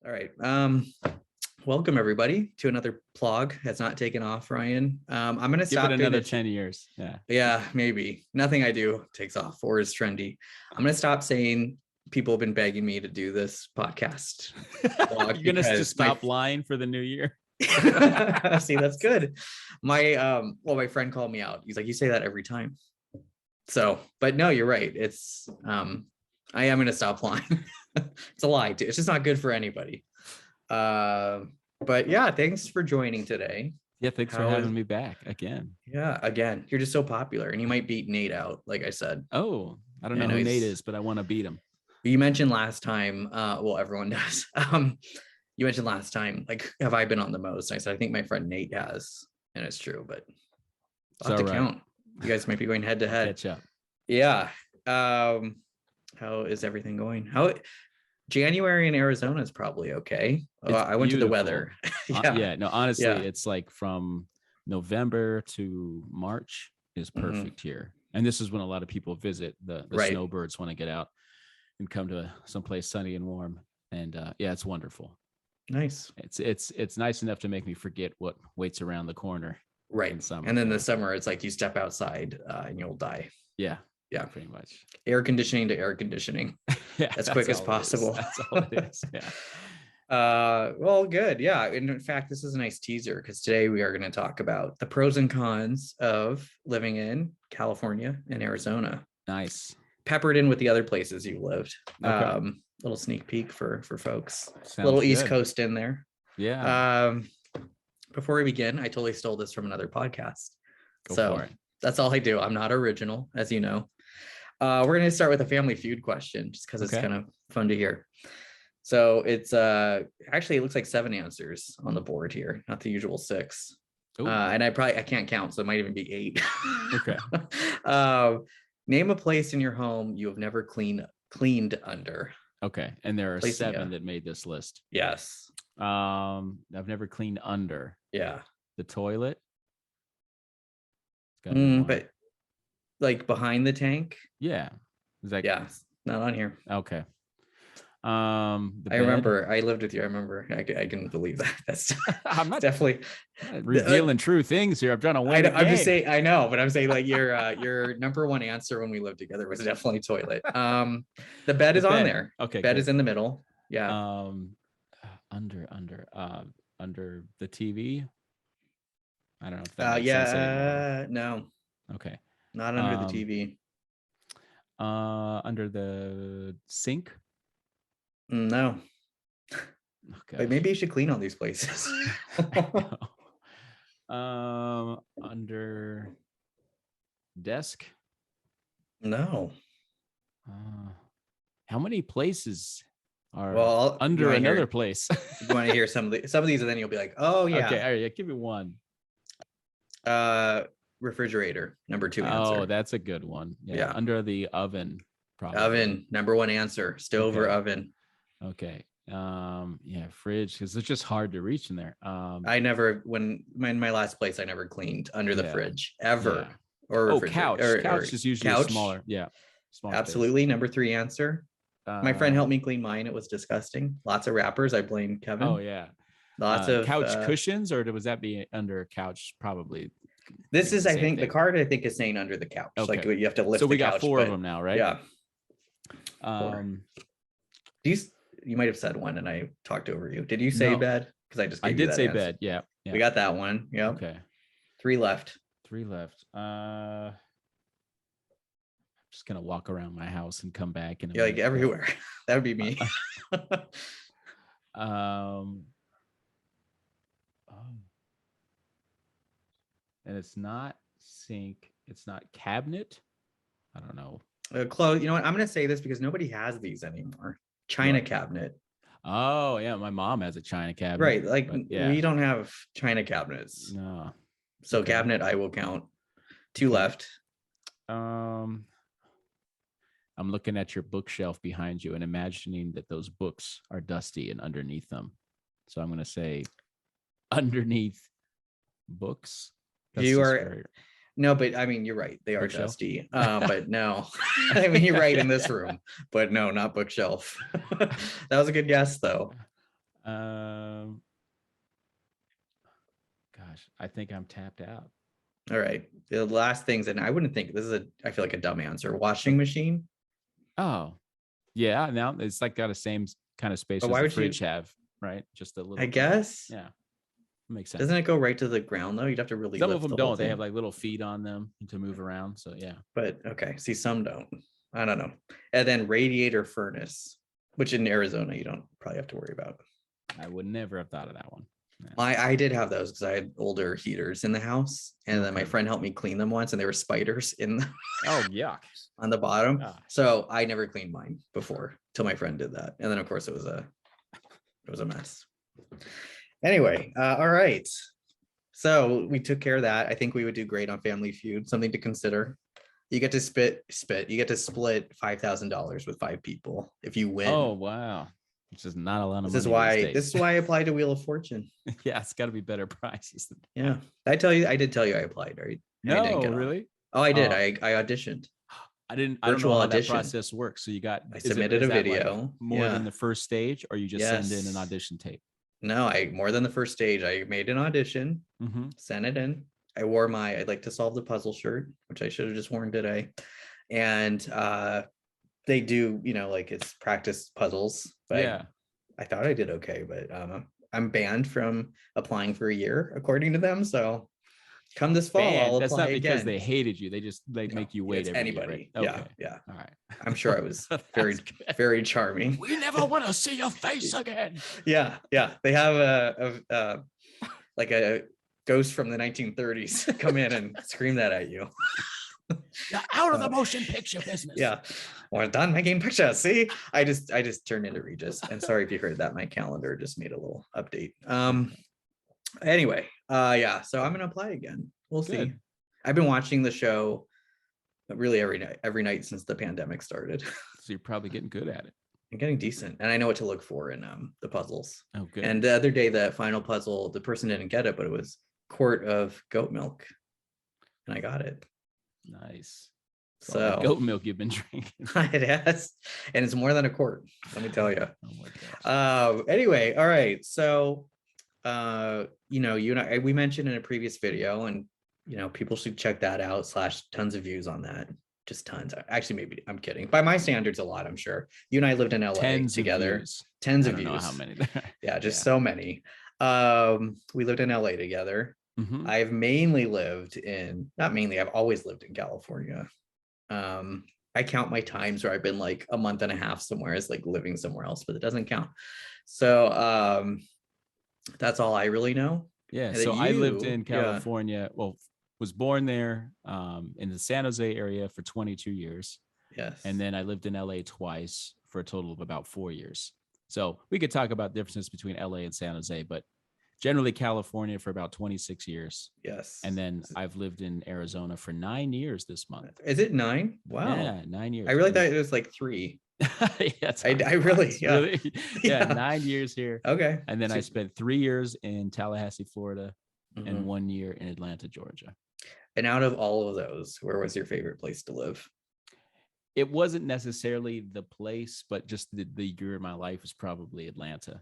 All right. Welcome everybody to another plug. Has not taken off, Ryan. I'm gonna Give stop it another 10 years. Yeah, maybe. Nothing I do takes off or is trendy. I'm gonna stop saying people have been begging me to do this podcast. You're gonna just stop lying for the new year. See, that's good. My friend called me out. He's like, you say that every time. So, but no, you're right. It's I am gonna stop lying. It's a lie too. It's just not good for anybody. But yeah, thanks for joining today. Yeah, thanks for having me back again. Yeah, again, you're just so popular, and you might beat Nate out, like I said. Oh, I don't know who Nate is, but I want to beat him. You mentioned last time, well, everyone does. You mentioned last time, like, have I been on the most? I said, I think my friend Nate has, and it's true, but I'll have to count. You guys might be going head to head. Catch up. Yeah. How is everything going? January in Arizona is probably okay. I went to the weather. Honestly, it's like from November to March is perfect here. And this is when a lot of people visit. The snowbirds want to get out and come to someplace sunny and warm. And it's wonderful. Nice. It's nice enough to make me forget what waits around the corner. Right. In summer. And then the summer, it's like you step outside and you'll die. Yeah. Yeah, pretty much. Air conditioning to air conditioning. As quick as possible. That's all it is. Yeah. Well, good. Yeah. And in fact, this is a nice teaser because today we are going to talk about the pros and cons of living in California and Arizona. Nice. Peppered in with the other places you lived. Okay. Little sneak peek for folks. Sounds little good. East Coast in there. Yeah. Before we begin, I totally stole this from another podcast. Go for it. That's all I do. I'm not original, as you know. We're going to start with a Family Feud question just because it's kind of fun to hear. So it's actually, it looks like 7 answers on the board here, not the usual 6. And I can't count, so it might even be 8. Okay. Name a place in your home you have never cleaned under. Okay. And there are 7 that made this list. Yes. I've never cleaned under. Yeah. The toilet. But like behind the tank. Yeah. Is that not on here? Okay. I remember I lived with you. I remember. I can believe that. That's I'm not definitely revealing true things here. I'm trying to win. I'm just saying. I know, but I'm saying like your number one answer when we lived together was definitely toilet. The bed is on there. Okay. Bed is in the middle. Yeah. Under the TV. I don't know if that makes sense anymore. No. Okay. Not under the TV. Under the sink. No. Okay. But maybe you should clean all these places. Under desk. No. How many places are under another place? You want to hear some of these, and then you'll be like, oh yeah. Okay. All right. Give me one. Refrigerator, number 2 answer. Oh, that's a good one. Yeah. Under the oven, probably. Oven, number 1 answer. Stove or oven. Okay. Fridge, because it's just hard to reach in there. I never, in my last place, I never cleaned under the fridge ever. Yeah. Or couch. Couch is usually smaller. Yeah. Smaller. Absolutely. Space. Number 3 answer. My friend helped me clean mine. It was disgusting. Lots of wrappers. I blame Kevin. Oh yeah. Lots of couch cushions, or was that be under a couch? Probably. This is, I think, the card I think is saying under the couch. Okay. Like you have to lift. So we got couch, 4 of them now, right? Yeah. You might have said one, and I talked over you. Did you say bed? Because I just gave you that say answer. Bed. Yeah. We got that one. Yeah. Okay. 3 left. I'm just gonna walk around my house and come back and like everywhere. That would be me. And it's not sink. It's not cabinet. I don't know. Close. You know what? I'm gonna say this because nobody has these anymore. China cabinet. Oh yeah, my mom has a China cabinet. Right. Like we don't have China cabinets. No. So cabinet, I will count. 2 left. I'm looking at your bookshelf behind you and imagining that those books are dusty and underneath them. So I'm going to say underneath books. No, but I mean, you're right. They are bookshelf? Dusty. But no, I mean, you're right in this room, but no, not bookshelf. That was a good guess though. Um, Gosh, I think I'm tapped out. All right. The last things, and I wouldn't think this is I feel like a dumb answer. Washing machine. Oh, yeah. Now it's like got the same kind of space But as why the would fridge you? have, right? Just a I little. guess. Yeah, makes sense. Doesn't it go right to the ground though? You'd have to really Some of lift them the whole don't. They thing. have like little feet on them to move around. So yeah. But okay, see, some don't. I don't know. And then radiator furnace, which in Arizona you don't probably have to worry about. I would never have thought of that one. Yeah. I did have those because I had older heaters in the house, and then my friend helped me clean them once, and there were spiders in the oh yuck on the bottom. Gosh. So I never cleaned mine before till my friend did that, and then of course it was a mess. Anyway, all right. So we took care of that. I think we would do great on Family Feud. Something to consider. You get to You get to split $5,000 with 5 people if you win. Oh wow, which is not a lot of this money. This is why I applied to Wheel of Fortune. Yeah, it's got to be better prices. Yeah, I did tell you I applied, right? No, really? Oh, I did. I auditioned. I don't know how that process works. So I submitted a video. Like more than the first stage, or you just send in an audition tape? No, more than the first stage. I made an audition, sent it in. I wore my I'd like to solve the puzzle shirt, which I should have just worn today. And they do, like it's practice puzzles. But yeah. I thought I did okay, but I'm banned from applying for a year, according to them. So come this fall, I'll That's apply not because again. they hated you. They just make you wait. Anybody. Year, right? Okay. Yeah. All right. I'm sure I was very, very charming. We never want to see your face again. Yeah. They have a ghost from the 1930s come in and scream that at you. You're out of the motion picture business. Yeah. We're done making pictures. See, I just turned into Regis. And sorry if you heard that. My calendar just made a little update. Anyway, yeah. So I'm gonna apply again. We'll see. I've been watching the show really every night since the pandemic started. So you're probably getting good at it. I'm getting decent, and I know what to look for in the puzzles. Oh, good. And the other day, the final puzzle, the person didn't get it, but it was quart of goat milk, and I got it. Nice. So goat milk you've been drinking. It has, and it's more than a quart. Let me tell you. Oh my gosh. Anyway, all right. So, you and I, we mentioned in a previous video, and people should check that out. / tons of views on that. Just tons. Actually, maybe I'm kidding. By my standards, a lot, I'm sure. You and I lived in LA together. Tens of views. I don't know how many. Yeah, just so many. We lived in LA together. I've mainly lived I've always lived in California. I count my times where I've been like a month and a half somewhere as like living somewhere else, but it doesn't count. So that's all I really know. Yeah. So I lived in California. Well, was born there in the San Jose area for 22 years. Yes. And then I lived in LA twice for a total of about 4 years. So we could talk about differences between LA and San Jose, but generally California for about 26 years. Yes. And then I've lived in Arizona for 9 years this month. Is it 9? Wow. Yeah, 9 years. I really thought it was like 3. Yeah, I really, yeah. Really, yeah, 9 years here. Okay. And then I spent 3 years in Tallahassee, Florida, and 1 year in Atlanta, Georgia. And out of all of those, where was your favorite place to live? It wasn't necessarily the place, but just the year of my life was probably Atlanta.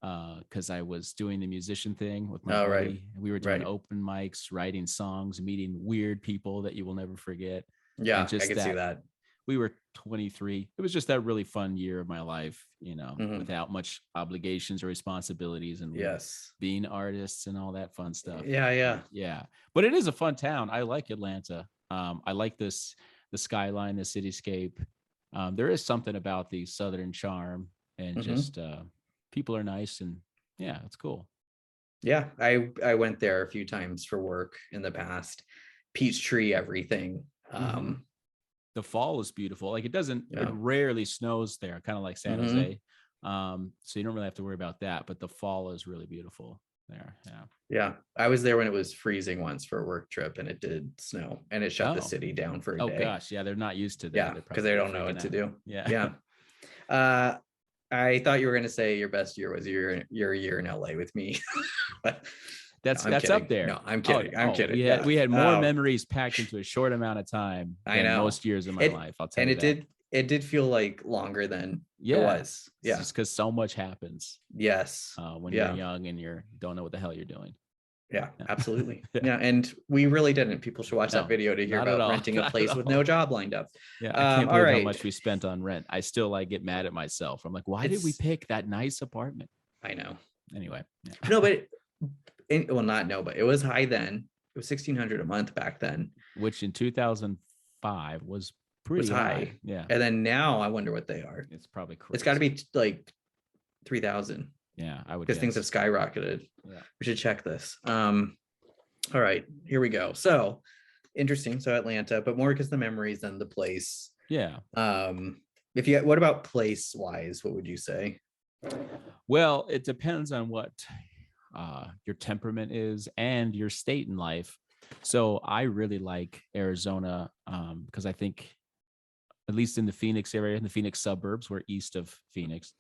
Because I was doing the musician thing with my buddy. Right. We were doing open mics, writing songs, meeting weird people that you will never forget. Yeah, I can see that. We were 23. It was just that really fun year of my life, without much obligations or responsibilities, and being artists and all that fun stuff. Yeah. But it is a fun town. I like Atlanta. I like the skyline, the cityscape. There is something about the Southern charm, and just people are nice, and yeah, it's cool. Yeah, I went there a few times for work in the past. Peachtree, everything. The fall is beautiful. Like it rarely snows there, kind of like San Jose. So you don't really have to worry about that, but the fall is really beautiful there. Yeah. I was there when it was freezing once for a work trip, and it did snow, and it shut the city down for a day. Oh gosh. Yeah. They're not used to that. Yeah. Because they don't know what to do. Yeah. I thought you were going to say your best year was your year in LA with me. That's kidding. up there. No, I'm kidding. I'm kidding. We had more memories packed into a short amount of time than most years of my life. I'll tell you that. it did feel like longer than it was. Yeah. Just because so much happens. Yes. When you're young and don't know what the hell you're doing. Yeah, absolutely. Yeah. And we really didn't. People should watch that video to hear about renting a place with no job lined up. Yeah. I can't believe how much we spent on rent. I still like get mad at myself. I'm like, why did we pick that nice apartment? I know. Anyway. Yeah. No, but but it was high then. It was $1,600 a month back then. Which in 2005 was pretty high. Yeah. And then now I wonder what they are. It's probably crazy. It's got to be like 3,000. Yeah, I would, because things have skyrocketed. Yeah. We should check this. All right, here we go. So interesting. So Atlanta, but more because of the memories than the place. Yeah. What about place wise, what would you say? Well, it depends on what your temperament is and your state in life. So I really like Arizona because I think, at least in the Phoenix area, in the Phoenix suburbs, we're east of Phoenix,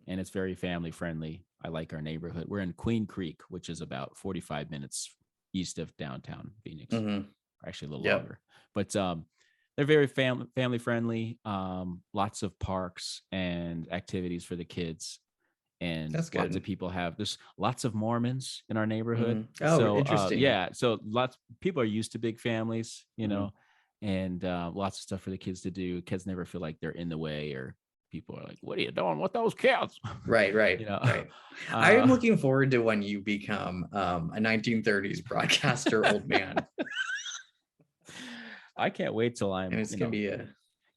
and it's very family friendly. I like our neighborhood. We're in Queen Creek, which is about 45 minutes east of downtown Phoenix, or actually a little longer. But they're very family friendly. Lots of parks and activities for the kids, and lots of people there's lots of Mormons in our neighborhood. So interesting. So lots people are used to big families, you know, and lots of stuff for the kids to do. Kids never feel like they're in the way, or people are like, what are you doing with those kids? Right. You know? Right. I am looking forward to when you become a 1930s broadcaster old man. I can't wait till I'm it's gonna be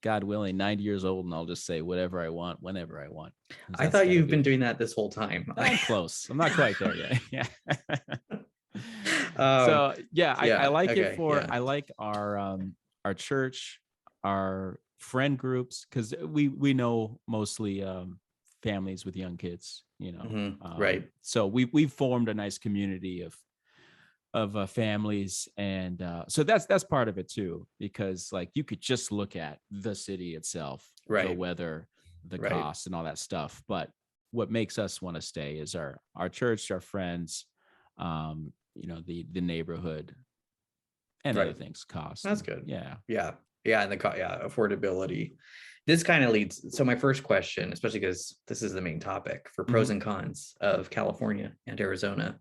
God willing, 90 years old, and I'll just say whatever I want, whenever I want. I thought you've been doing that this whole time. I'm close. I'm not quite there yet. Yeah. I like it for I like our church, our friend groups, because we know mostly families with young kids, you know. Right. So we've formed a nice community of families, and so that's part of it too, because like you could just look at the city itself, the weather, the cost, and all that stuff, but what makes us want to stay is our church, our friends, you know, the neighborhood, and other things. Cost. That's good. Yeah. And the affordability. This kind of leads. So my first question, especially because this is the main topic for pros and cons of California and Arizona,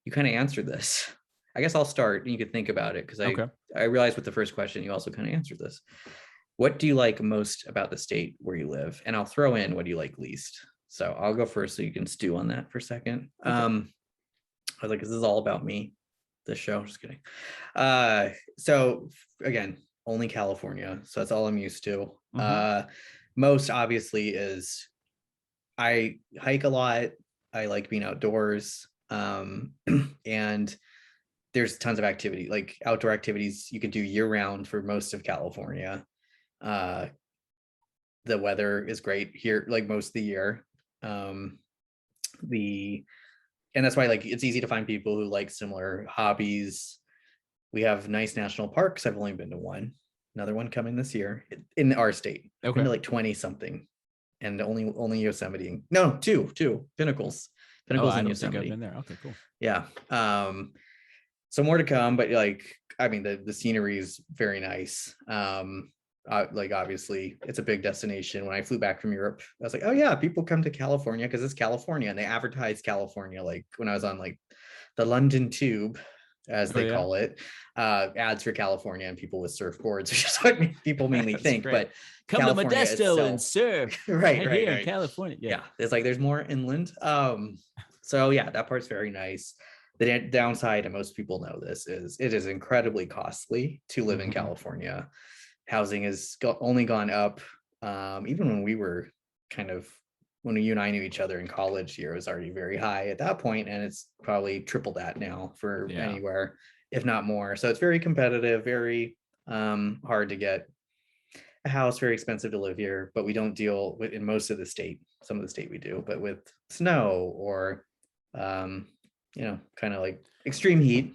you kind of answered this. I guess I'll start and you could think about it, because I realized with the first question, you also kind of answered this. What do you like most about the state where you live? And I'll throw in, what do you like least? So I'll go first so you can stew on that for a second. I was like, this is all about me, this show. Just kidding. So again, only California. So that's all I'm used to. Most obviously is I hike a lot. I like being outdoors. And there's tons of activity, like outdoor activities you can do year round for most of California. The weather is great here, like most of the year. And that's why, like, it's easy to find people who like similar hobbies. We have nice national parks. I've only been to one, another one coming this year in our state. I've been to like 20 something, and only Yosemite. No, two Pinnacles in Yosemite. I don't think I've been there. Okay, cool. Yeah. So more to come, but like, I mean, the scenery is very nice. Like, obviously it's a big destination. When I flew back from Europe, I was like, oh yeah, people come to California because it's California, and they advertise California. Like when I was on like the London Tube, as they call it, ads for California and people with surfboards, which is what people mainly think. Great. But come California to Modesto itself, and surf right here in California. Yeah, it's like there's more inland. So yeah, that part's very nice. The downside, and most people know this, is it is incredibly costly to live in California. Housing has only gone up. Even when we were when you and I knew each other in college here, it was already very high at that point, and it's probably triple that now for anywhere, if not more. So it's very competitive, very hard to get a house, very expensive to live here. But we don't deal with, in most of the state, some of the state we do, but with snow or kind of like extreme heat.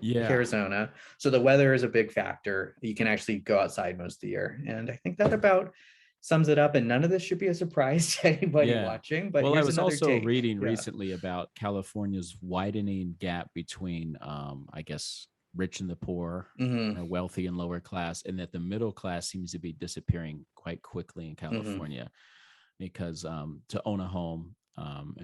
Arizona. So the weather is a big factor. You can actually go outside most of the year, and I think that about sums it up. And none of this should be a surprise to anybody watching. But I was also reading recently about California's widening gap between I guess rich and the poor, Mm-hmm. or wealthy and lower class, and that the middle class seems to be disappearing quite quickly in California, because to own a home,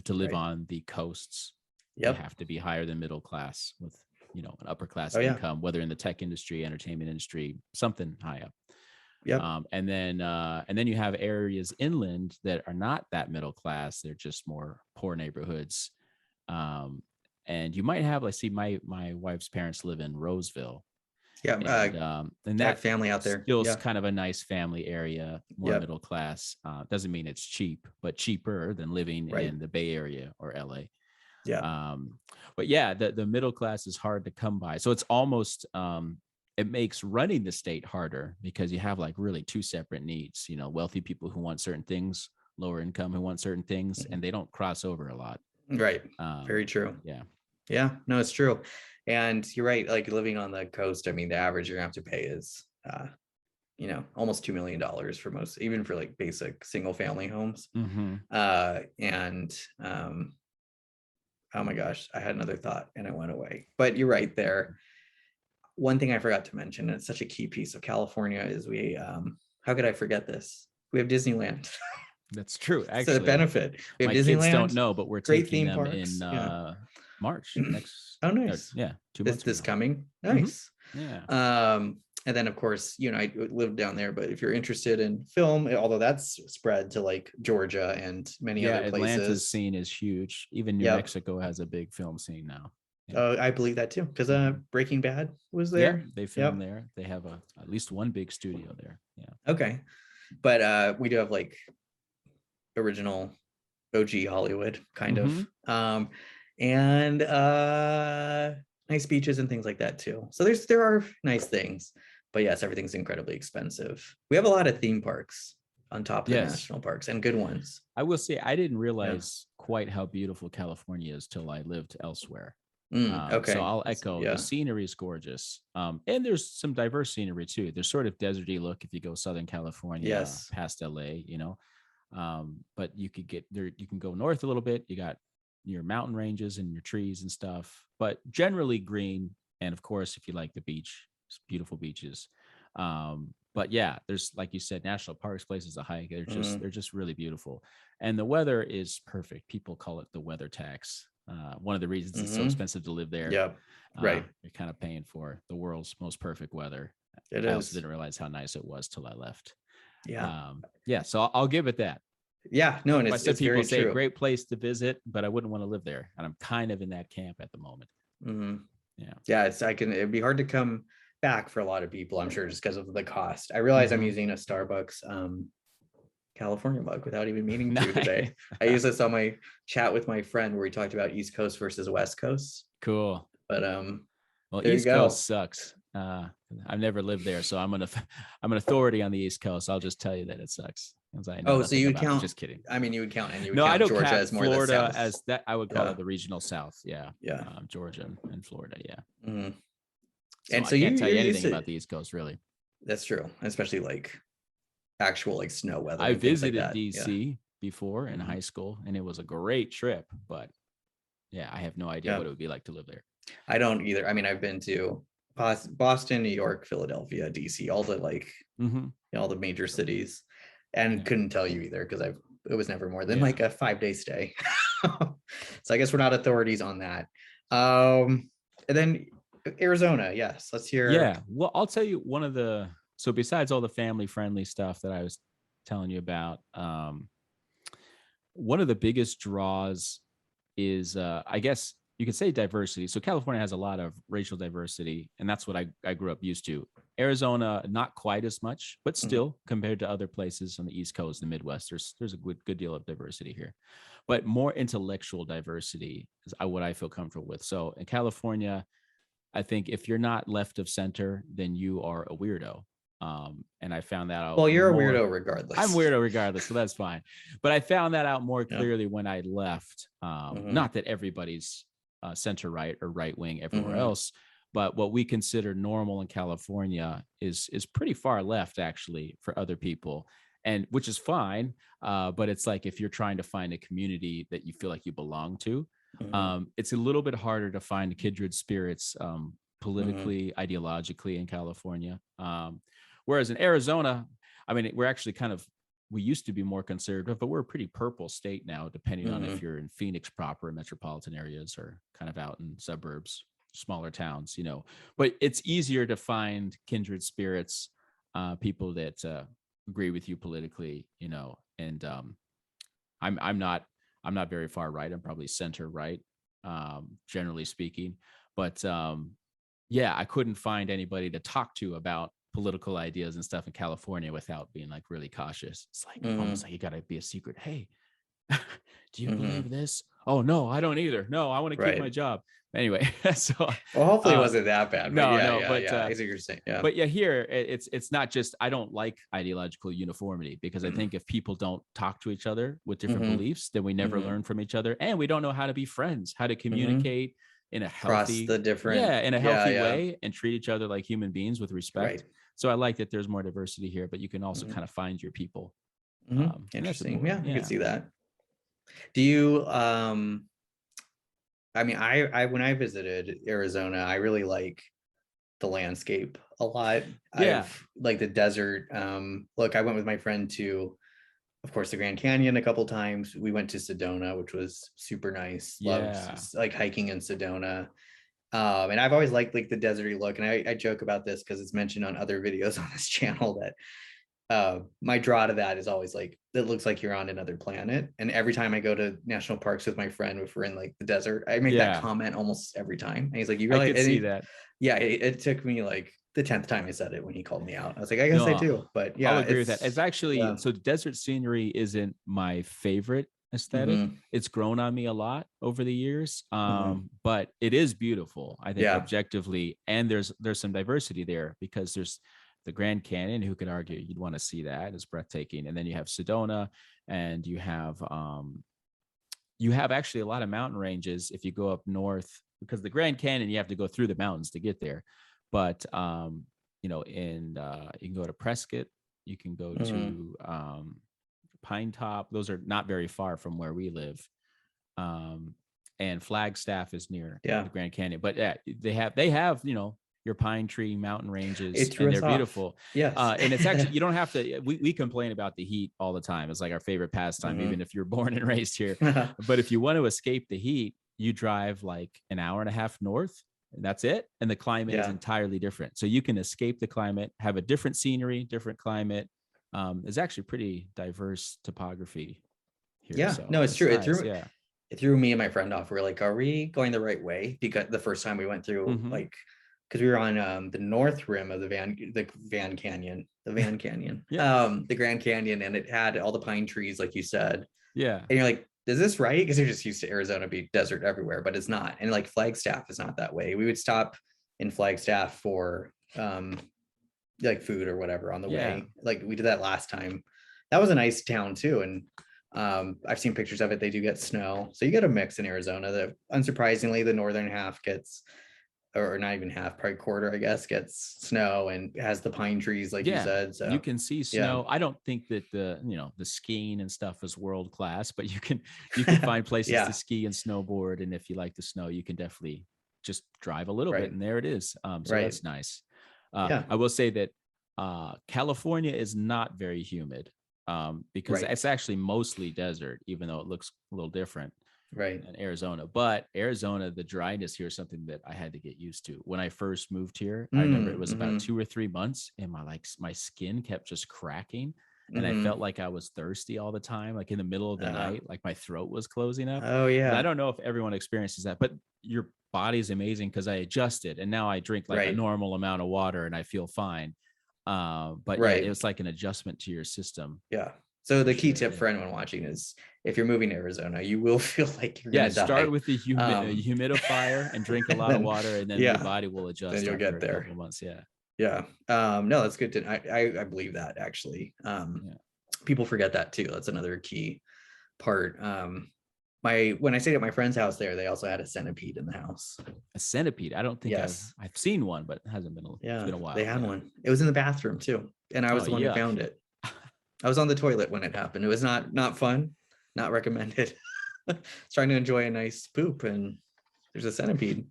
to live Right. on the coasts, you Yep. have to be higher than middle class with, an upper class Oh yeah. income, whether in the tech industry, entertainment industry, something high up. Yep. And then you have areas inland that are not that middle class. They're just more poor neighborhoods. And you might have, I see my wife's parents live in Roseville, Yeah. and I have that family out there. still Yeah. kind of a nice family area, more middle class. Doesn't mean it's cheap, but cheaper than living in the Bay Area or LA. Yeah. But yeah, the middle class is hard to come by. So it's almost, it makes running the state harder, because you have like really two separate needs, wealthy people who want certain things, lower income who want certain things, and they don't cross over a lot. Right. Very true. Yeah. Yeah. No, it's true. And you're right. Like living on the coast, I mean, the average you're gonna have to pay is, almost $2 million for most, even for like basic single family homes. Mm-hmm. And oh my gosh, I had another thought and it went away. But you're right there. One thing I forgot to mention, and it's such a key piece of California, is we how could I forget this? We have Disneyland. That's true. It's a Actually, benefit. We have my Disneyland. kids don't know, but we're great taking theme them parks. in March next. Oh, nice. 2 months. This coming. Mm-hmm. Nice. Yeah. And then of course, I live down there, but if you're interested in film, although that's spread to like Georgia and many other places. Atlanta's scene is huge. Even New Mexico has a big film scene now. I believe that too, because Breaking Bad was there. Yeah, they filmed there. They have at least one big studio there. Yeah. Okay. But we do have like original OG Hollywood kind of. And nice beaches and things like that too. So there are nice things. But yes, everything's incredibly expensive. We have a lot of theme parks on top of the national parks, and good ones. I will say I didn't realize quite how beautiful California is till I lived elsewhere. Okay. So I'll echo, the scenery is gorgeous. And there's some diverse scenery too. There's sort of deserty look if you go Southern California, past LA, but you could get there, you can go north a little bit. You got your mountain ranges and your trees and stuff, but generally green. And of course, if you like the beach, it's beautiful beaches. But yeah, there's, like you said, national parks, places to hike. They're just really beautiful. And the weather is perfect. People call it the weather tax. One of the reasons it's so expensive to live there. Yeah. Right. You're kind of paying for the world's most perfect weather. I also didn't realize how nice it was till I left. Yeah. So I'll give it that. Yeah. No, and it's people very say true. Great place to visit, but I wouldn't want to live there. And I'm kind of in that camp at the moment. Yeah. It'd be hard to come back for a lot of people, I'm sure, just because of the cost. I realize I'm using a Starbucks California mug without even meaning to today. I use this on my chat with my friend where we talked about East Coast versus West Coast. Cool. But well, East Coast sucks. I've never lived there, so I'm an authority on the East Coast. I'll just tell you that it sucks. So you would count? Just kidding. I mean, you would count, and you would count I don't Georgia count as more Florida the South. as that. I would call it the regional South. Yeah. Georgia and Florida. Yeah. So and so I can't tell you anything about the East Coast, really. That's true, especially like actual like snow weather. I visited DC before in high school, and it was a great trip. But yeah, I have no idea what it would be like to live there. I don't either. I mean, I've been to Boston, New York, Philadelphia, DC, all the like all the major cities, and couldn't tell you either because it was never more than like a 5-day stay. So I guess we're not authorities on that. And then Arizona, yes, let's hear. Yeah, well, I'll tell you so besides all the family friendly stuff that I was telling you about, one of the biggest draws is I guess you could say diversity. So California has a lot of racial diversity, and that's what I grew up used to. Arizona, not quite as much, but still compared to other places on the East Coast, the Midwest, there's a good deal of diversity here, but more intellectual diversity is what I feel comfortable with. So in California, I think if you're not left of center, then you are a weirdo. And I found that out. Well, you're a weirdo regardless. I'm weirdo regardless, so that's fine. But I found that out more clearly when I left. Not that everybody's center right or right wing everywhere else, but what we consider normal in California is pretty far left actually for other people, and which is fine. But it's like if you're trying to find a community that you feel like you belong to, it's a little bit harder to find kindred spirits politically, ideologically in California. Whereas in Arizona, I mean, we're actually we used to be more conservative, but we're a pretty purple state now, depending on if you're in Phoenix proper, metropolitan areas, or kind of out in suburbs, smaller towns, but it's easier to find kindred spirits, people that agree with you politically, and I'm not very far right. I'm probably center right, generally speaking, but yeah, I couldn't find anybody to talk to about political ideas and stuff in California without being like really cautious. It's like almost like you got to be a secret. Hey, do you believe this? Oh no, I don't either. No, I want to keep my job. Anyway, so well, hopefully it wasn't that bad. But I see what you're saying. Yeah. But yeah, here it's not just, I don't like ideological uniformity, because I think if people don't talk to each other with different beliefs, then we never learn from each other, and we don't know how to be friends, how to communicate in a healthy, way, and treat each other like human beings with respect. Right. So I like that there's more diversity here, but you can also kind of find your people. Interesting. Yeah, you can see that. Do you, I mean, I when I visited Arizona, I really like the landscape a lot. Yeah. Like the desert. Look, I went with my friend to, of course, the Grand Canyon a couple times. We went to Sedona, which was super nice. Loved like hiking in Sedona. And I've always liked like the deserty look. And I joke about this because it's mentioned on other videos on this channel that my draw to that is always like, it looks like you're on another planet. And every time I go to national parks with my friend, if we're in like the desert, I make that comment almost every time. And he's like, you really I could see that. Yeah, it took me like the 10th time I said it when he called me out. I was like, I guess I do. But yeah, I'll agree with that. It's actually, so desert scenery isn't my favorite aesthetic. It's grown on me a lot over the years, but it is beautiful, I think, objectively, and there's some diversity there, because there's the Grand Canyon. Who could argue you'd want to see that? It's breathtaking. And then you have Sedona, and you have actually a lot of mountain ranges if you go up north, because the Grand Canyon, you have to go through the mountains to get there. But you can go to Prescott, you can go to Pine Top. Those are not very far from where we live. And Flagstaff is near the Grand Canyon. But yeah, they have your pine tree mountain ranges, and they're beautiful. Yes. And it's actually, you don't have to, we complain about the heat all the time. It's like our favorite pastime, even if you're born and raised here. But if you want to escape the heat, you drive like an hour and a half north, and that's it. And the climate is entirely different. So you can escape the climate, have a different scenery, different climate. It's actually pretty diverse topography here. Yeah, so no, it's true. Nice. It threw me and my friend off. We're like, are we going the right way? Because the first time we went through, like, because we were on the north rim of the Van Canyon, the Grand Canyon, and it had all the pine trees, like you said. Yeah. And you're like, is this right? Because you're just used to Arizona be desert everywhere, but it's not. And like Flagstaff is not that way. We would stop in Flagstaff for like food or whatever on the way. Like we did that last time. That was a nice town too. And I've seen pictures of it. They do get snow. So you get a mix in Arizona. Unsurprisingly, the northern half gets, or not even half, probably quarter, I guess, gets snow and has the pine trees, like you said. So you can see snow. I don't think that the skiing and stuff is world class, but you can find places to ski and snowboard. And if you like the snow, you can definitely just drive a little bit, and there it is. So that's nice. I will say that California is not very humid, because it's actually mostly desert, even though it looks a little different. In Arizona. But Arizona, the dryness here is something that I had to get used to. When I first moved here, I remember it was about 2 or 3 months, and my skin kept just cracking, and I felt like I was thirsty all the time, like in the middle of the night, like my throat was closing up. And I don't know if everyone experiences that, but your body's amazing, because I adjusted, and now I drink like a normal amount of water and I feel fine. But it was like an adjustment to your system. So the key tip for anyone watching is, if you're moving to Arizona, you will feel like you're gonna die. Start with the humidifier and drink a lot of water, and then your body will adjust. Then you'll get there. A couple months. No, that's good to. I believe that actually. People forget that too. That's another key part. When I stayed at my friend's house there, they also had a centipede in the house. A centipede? I don't think I've seen one, but it hasn't been. It's been a while. They had one. It was in the bathroom too, and I was the one who found it. I was on the toilet when it happened. It was not fun, not recommended. Trying to enjoy a nice poop, and there's a centipede.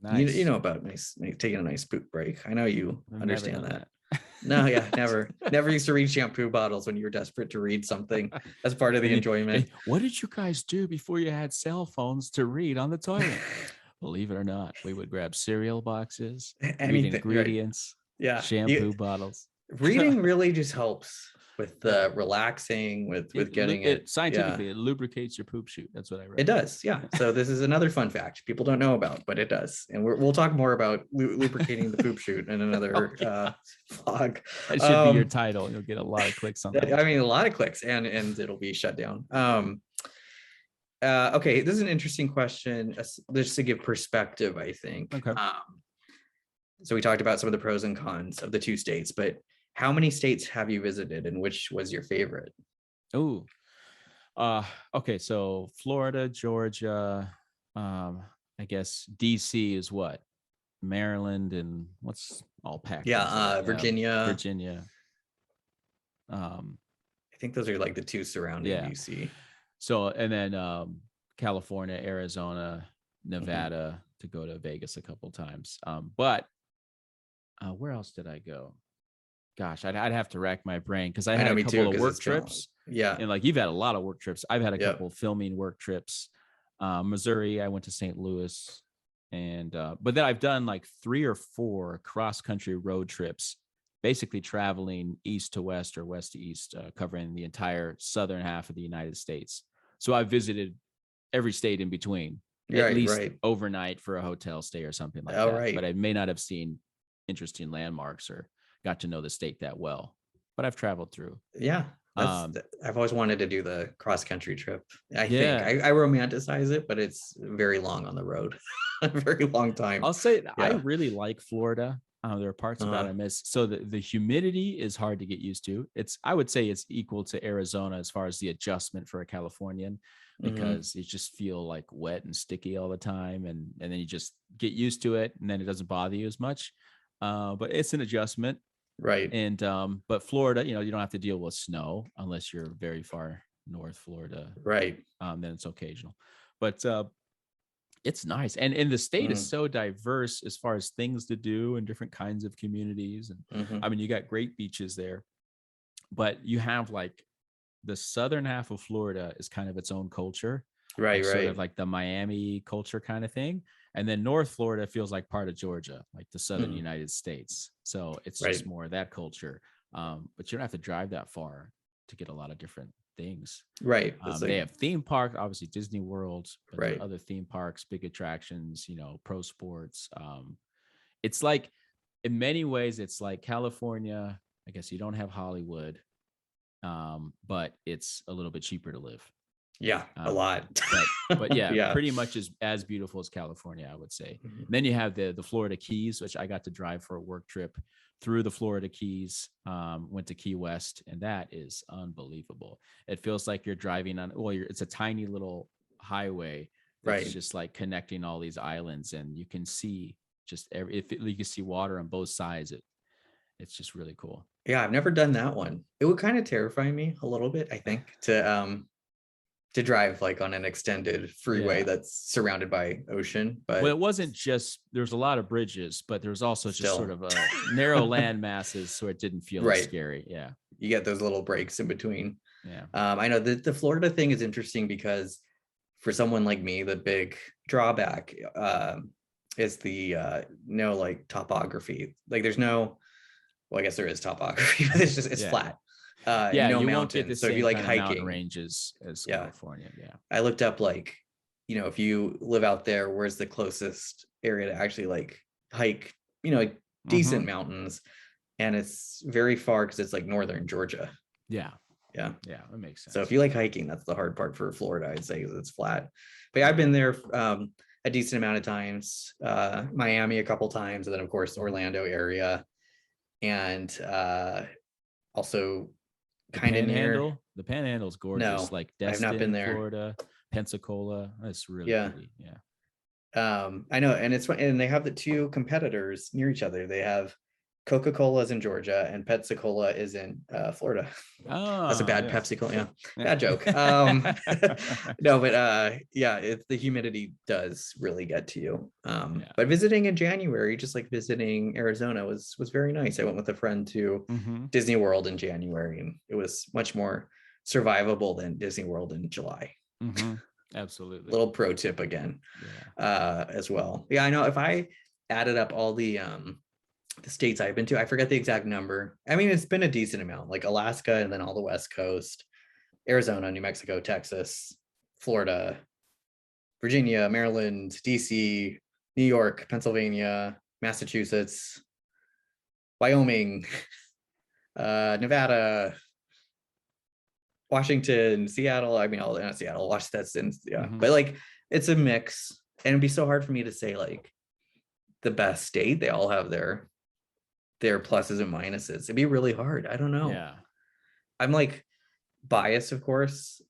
Nice. You know about taking a nice poop break. I know you I've understand never done that. No, yeah, never used to read shampoo bottles when you were desperate to read something. That's part of the enjoyment. What did you guys do before you had cell phones to read on the toilet? Believe it or not, we would grab cereal boxes, read ingredients, right. Yeah, shampoo bottles. Reading really just helps with the relaxing, with getting it scientifically. It lubricates your poop chute. That's what I read. It does, yeah. So this is another fun fact people don't know about, but it does, and we'll talk more about lubricating the poop chute in another vlog. That should be your title. You'll get a lot of clicks on that. I mean, a lot of clicks, and it'll be shut down. Okay, this is an interesting question, just to give perspective, I think. Okay. So we talked about some of the pros and cons of the two states, but how many states have you visited, and which was your favorite? Oh, okay. So Florida, Georgia, I guess DC is what? Maryland, and what's all packed? Yeah, Virginia. I think those are like the two surrounding DC. So, and then California, Arizona, Nevada, to go to Vegas a couple times. But where else did I go? Gosh, I'd have to rack my brain, because I had a couple of work trips. Yeah. And like, you've had a lot of work trips. I've had a couple filming work trips. Missouri, I went to St. Louis. And but then I've done like 3 or 4 cross-country road trips, basically traveling east to west or west to east, covering the entire southern half of the United States. So I've visited every state in between, at least overnight for a hotel stay or something like that. Right. But I may not have seen interesting landmarks or got to know the state that well, but I've traveled through. Yeah. I've always wanted to do the cross-country trip. I think I romanticize it, but it's very long on the road. A very long time. I'll say I really like Florida. There are parts about it I miss. So the humidity is hard to get used to. I would say it's equal to Arizona as far as the adjustment for a Californian, because you just feel like wet and sticky all the time, and then you just get used to it, and then it doesn't bother you as much. But it's an adjustment. Right. And but Florida, you don't have to deal with snow unless you're very far north Florida. Right. Then it's occasional. But it's nice. And the state is so diverse as far as things to do and different kinds of communities. And I mean, you got great beaches there, but you have like the southern half of Florida is kind of its own culture. Right. Sort of like the Miami culture kind of thing. And then North Florida feels like part of Georgia, like the southern United States. So it's just more of that culture. But you don't have to drive that far to get a lot of different things. Right. They have theme parks, obviously Disney World, but there are other theme parks, big attractions, pro sports. It's like, in many ways, it's like California. I guess you don't have Hollywood, but it's a little bit cheaper to live. Yeah, a lot. But yeah, pretty much as beautiful as California, I would say. Then you have the Florida Keys, which I got to drive for a work trip through the Florida Keys, went to Key West, and that is unbelievable. It feels like you're driving on, it's a tiny little highway that's just like connecting all these islands, and you can see you can see water on both sides. It's just really cool. Yeah, I've never done that one. It would kind of terrify me a little bit, I think, to drive like on an extended freeway that's surrounded by ocean. But it wasn't just, there's a lot of bridges, but there's also just sort of a narrow land masses, so it didn't feel as scary. Yeah, you get those little breaks in between. Yeah. I know that the Florida thing is interesting because for someone like me, the big drawback is the no like topography. Like there's no, well, I guess there is topography, but it's flat. No mountains. So if you like hiking ranges as California, I looked up like, if you live out there, where's the closest area to actually like hike, like decent mountains, and it's very far because it's like northern Georgia. Yeah, that makes sense. So if you like hiking, that's the hard part for Florida, I'd say, because it's flat. But I've been there a decent amount of times, Miami a couple times, and then of course Orlando area, and also kind of near the Panhandle is gorgeous. Like Destin, I've not been there. Florida, Pensacola, that's really pretty. I know, and it's, and they have the two competitors near each other. They have Coca-Cola is in Georgia and Pepsi-Cola is in Florida. That's a Oh, bad yes. Pepsi-Cola. Yeah, bad joke. No, but yeah, the humidity does really get to you. But visiting in January, just like visiting Arizona, was very nice. I went with a friend to Disney World in January, and it was much more survivable than Disney World in July. Absolutely. Little pro tip again, as well. Yeah, I know if I added up all the states I've been to, I forget the exact number. I mean, it's been a decent amount, like Alaska and then all the West Coast, Arizona, New Mexico, Texas, Florida, Virginia, Maryland, DC, New York, Pennsylvania, Massachusetts, Wyoming, Nevada, Washington, Seattle. I mean, all not Seattle, Washington, but like it's a mix, and it'd be so hard for me to say like the best state. They all have their pluses and minuses. It'd be really hard. I don't know. Yeah. I'm like biased, of course,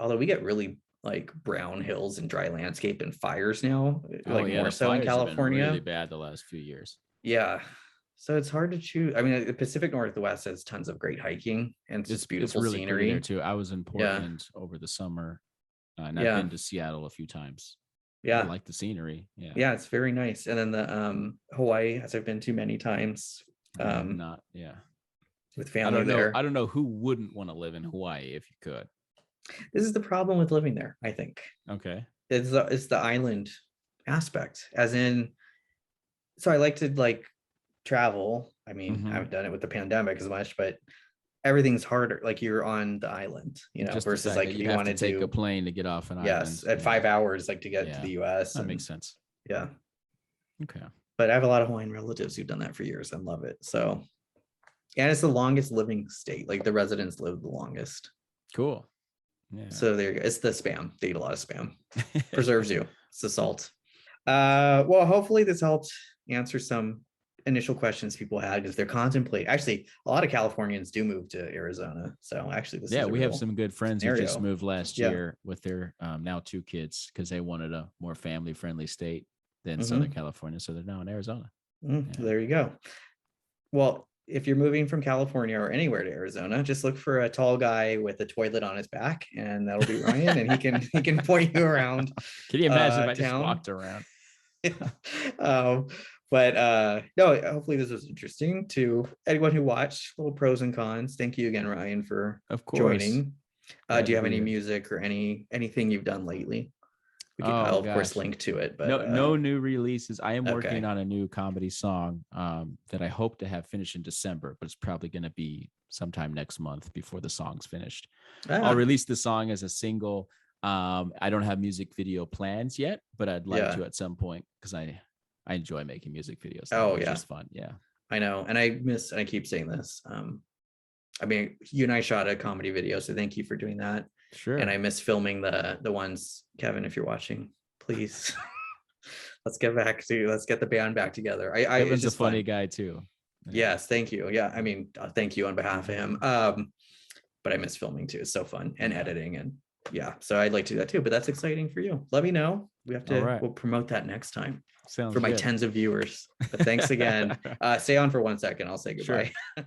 although we get really like brown hills and dry landscape and fires now, like more so in California. Have been really bad the last few years. Yeah. So it's hard to choose. I mean, the Pacific Northwest has tons of great hiking and it's just beautiful really scenery there too. I was in Portland over the summer, and I've been to Seattle a few times. I like the scenery. Yeah, it's very nice. And then the Hawaii, as I've been to many times. Not with family there. I don't know who wouldn't want to live in Hawaii if you could. This is the problem with living there, I think. Okay. It's the island aspect, as in, so I like to like travel. I mean, I haven't done it with the pandemic as much, but everything's harder. Like you're on the island, just versus like you want to take a plane to get off an island. Yes, at 5 hours, like to get to the US. That makes sense. Yeah. Okay. But I have a lot of Hawaiian relatives who've done that for years and love it. So, and it's the longest living state. Like the residents live the longest. Cool. Yeah. So there you go. It's the spam. They eat a lot of spam. Preserves you. It's the salt. Well, hopefully this helped answer some initial questions people had, because they're contemplating. Actually, a lot of Californians do move to Arizona. So actually, this is we have some good friends who just moved last year with their now 2 kids, because they wanted a more family-friendly state than Southern California. So they're now in Arizona. There you go. Well, if you're moving from California or anywhere to Arizona, just look for a tall guy with a toilet on his back, and that'll be Ryan, and he can point you around. Can you imagine if I just walked around? But no, hopefully this was interesting to anyone who watched. Little pros and cons. Thank you again, Ryan, for joining. Do you have any music or anything you've done lately? I'll of course link to it, but no new releases. I am working on a new comedy song that I hope to have finished in December, but it's probably going to be sometime next month before the song's finished. I'll release the song as a single. I don't have music video plans yet, but I'd like to at some point, because I enjoy making music videos. It's just fun. Yeah, I know. And I keep saying this. I mean, you and I shot a comedy video, so thank you for doing that. Sure. And I miss filming the ones, Kevin, if you're watching, please. let's get the band back together. Kevin's a funny guy too. Yes, thank you. Yeah, I mean, thank you on behalf of him. But I miss filming too. It's so fun, and editing, and so I'd like to do that too. But that's exciting for you. Let me know. We have to. We'll promote that next time. Sounds for my tens of viewers. But thanks again. Stay on for 1 second. I'll say goodbye. Sure.